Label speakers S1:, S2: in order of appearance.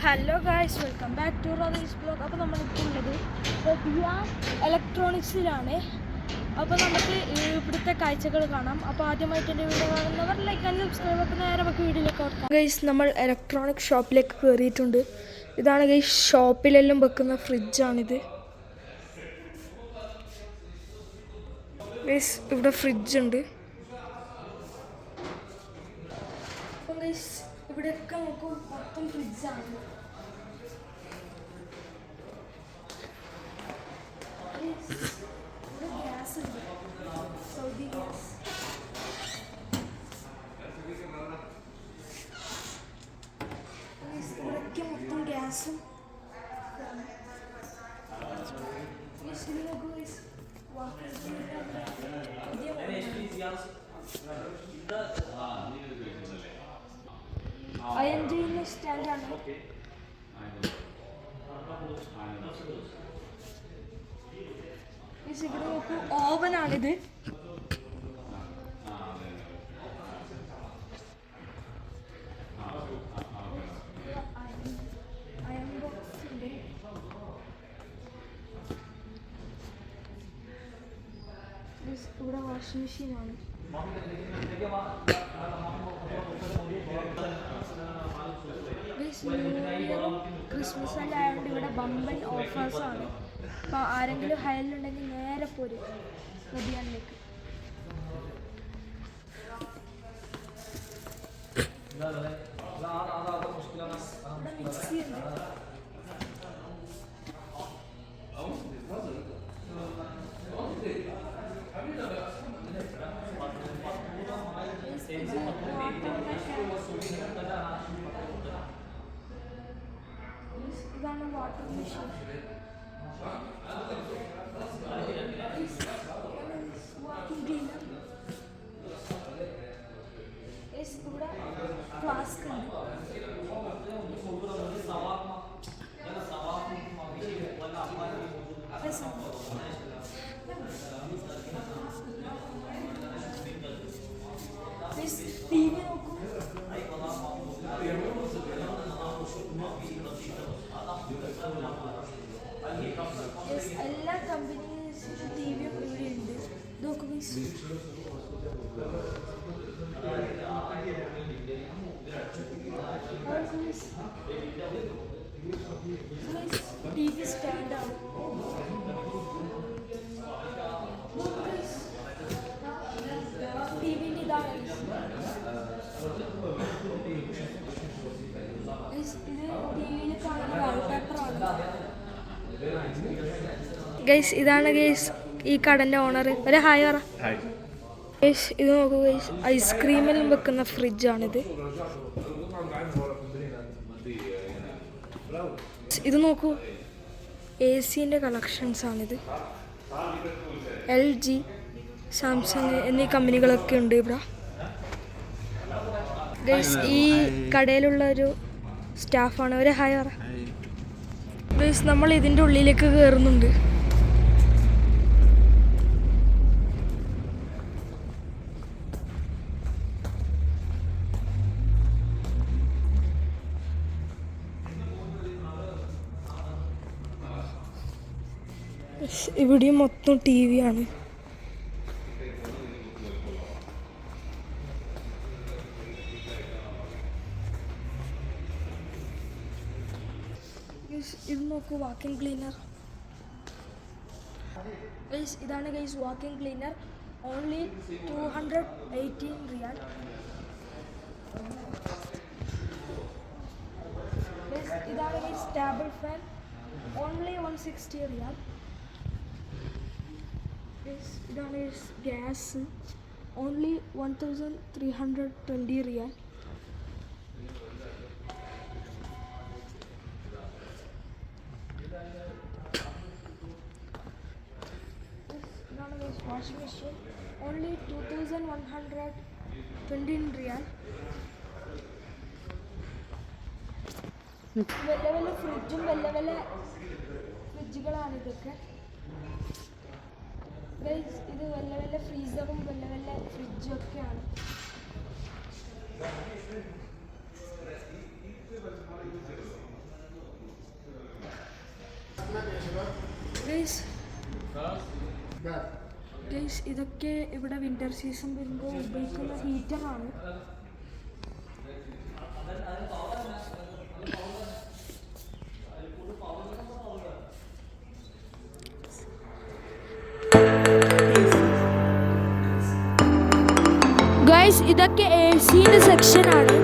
S1: Hello guys, welcome back to Rodhi's blog. അപ്പോൾ നമ്മളിപ്പോൾ ഉള്ളത് ബിയാൻ ഇലക്ട്രോണിക്സിലാണ്. അപ്പോൾ നമുക്ക് ഇവിടുത്തെ കാഴ്ചകൾ കാണാം. അപ്പോൾ ആദ്യമായിട്ട് എൻ്റെ വീഡിയോ കാണുന്നവർ ലൈക്ക് ആൻഡ് സബ്സ്ക്രൈബ് ഒക്കെ നേരെ നമുക്ക് വീഡിയോയിലേക്ക് കൊടുക്കാം. ഗൈസ്, നമ്മൾ ഇലക്ട്രോണിക് ഷോപ്പിലേക്ക് കയറിയിട്ടുണ്ട്. ഇതാണ് ഗൈസ് ഷോപ്പിലെല്ലാം വെക്കുന്ന ഫ്രിഡ്ജാണിത്. ഗൈസ്, ഇവിടെ ഫ്രിഡ്ജ് ഉണ്ട്. അപ്പം ഗൈസ് ഇവിടെയൊക്കെ നമുക്ക് മൊത്തം ഫ്രിഡ്ജാണ്. ഇവിടെ ഗ്യാസ് ഉണ്ട്, സൗദി ഗ്യാസ്. ഇവിടെയൊക്കെ മൊത്തം ഗ്യാസും അയൺ ചെയ്യുന്ന സ്റ്റാൻഡാണ്. ഇവിടെ നോക്കൂ, ഓവനാണിത്. അയൺ ബോക്സ് ഉണ്ട്. ഇവിടെ വാഷിംഗ് മെഷീനാണ്. ക്രിസ്മസ് എല്ലാം ആയതുകൊണ്ട് ഇവിടെ ബമ്പൻ ഓഫേഴ്സാണ്. അപ്പോൾ ആരെങ്കിലും ഹയലുണ്ടെങ്കിൽ നേരെ പോരും നദിയാനിലേക്ക്. ഇവിടെ മിക്സി ഉണ്ട്. ഇതാണ് വാട്ടർ മെഷീൻ. Vacuum cleaner. ഇവിടെ ഫ്ലാസ്ക് ഉണ്ട്. ടി വി നോക്കൂ. എല്ലാ കമ്പനീസിൻ്റെ ടി വിയും ഇവിടെ ഉണ്ട്. നോക്കൂ ഗൈസ്, ടി വി സ്റ്റാൻഡാണ്. ടി വിൻ്റെ ഇതാണ്. ഇത് ടി വിയിൽ കാണുന്ന വാൾപേപ്പറാണ്. ഗൈസ്, ഇതാണ് ഗൈസ് ഈ കടൻ്റെ ഓണർ. ഒരു ഹായ് പറ. ഗൈസ്, ഇത് നോക്കൂ ഗൈസ്, ഐസ്ക്രീമെല്ലാം വെക്കുന്ന ഫ്രിഡ്ജാണിത്. ഇത് നോക്കൂ, AC-ൻ്റെ കളക്ഷൻസാണിത്. LG, സാംസങ് എന്നീ കമ്പനികളൊക്കെ ഉണ്ട് ഇവിടെ. ഗൈസ്, ഈ കടയിലുള്ള ഒരു സ്റ്റാഫാണ്. ഒരു ഹായ് പറ. ഗൈസ്, നമ്മൾ ഇതിൻ്റെ ഉള്ളിലേക്ക് കയറുന്നുണ്ട്. ഇവിടെയും മൊത്തം ടി വി ആണ്. ഇത് നോക്കൂ, വാക്യൂം ക്ലീനർ. ഗൈസ്, ഇതാണ് ഗൈസ് വാക്യൂം ക്ലീനർ. ഓൺലി 218 റിയാൽ. ഇതാണ് ഗൈസ് ടേബിൾ ഫാൻ. ഓൺലി 160 റിയാൽ. ഇതാണ് ഗ്യാസ്. ഓൺലി 1320 റിയാൽ. ഇതാണ് വാഷിംഗ് മെഷീൻ. ഓൺലി 2120 റിയാൽ. വലിയ വലിയ ഫ്രിഡ്ജും വലിയ വലിയ ഫ്രിഡ്ജുകളാണ് ഇതൊക്കെ. ഗൈസ്, ഇത് വലിയ വലിയ ഫ്രീസറും വലിയ വലിയ ഫ്രിഡ്ജും ഒക്കെയാണ്. ഗൈസ് ഇതൊക്കെ ഇവിടെ വിൻ്റർ സീസൺ വരുമ്പോൾ ഉപയോഗിക്കുന്ന ഹീറ്ററാണ്. ഗൈസ് ഇതൊക്കെ AC ൻ്റെ സെക്ഷനാണ്.